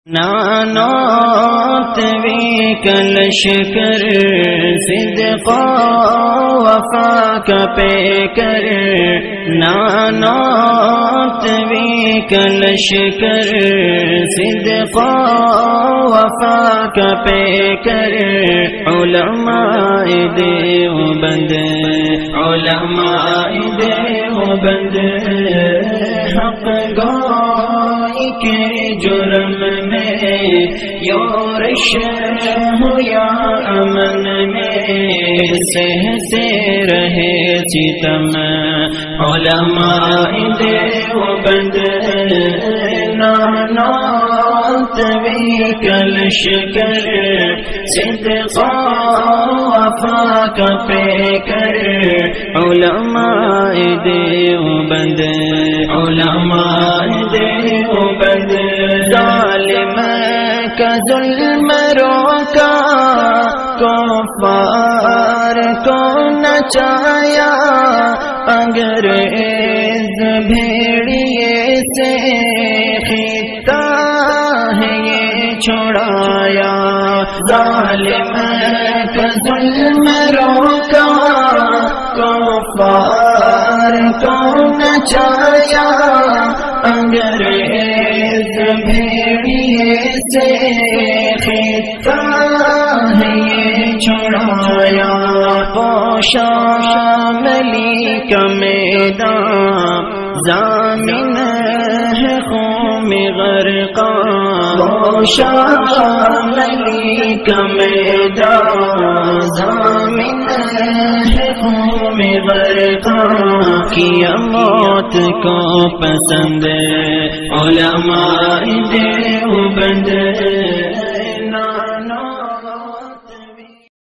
نانات وی کلشکر صدقا وفا کا پیکر نانات وی کلشکر صدقا وفا کا پیکر علماء دیوبند علماء دیوبند حق گوئی کے جرم میں یورش ہو یا امن میں سہتے رہے ستم علماء دیوبند نانات وی کلشکر صدقا وفا کا پیکر علماء دیوبند علماء دیوبند ظالم کا ظلم روکا کفار کو نچایا انگریز بھیڑیے سے خطہ ہے یہ چھڑایا ظالم کا ظلم روکا کفار کو نچایا انگریز بھیڑیے سے خطہ ہے یہ چھڑایا شاملی کا میدان ضامن ہے خون غرقاں شاملی کا میدان ضامن ہے خون غرقاں کیا موت کو پسند علماء دیوبند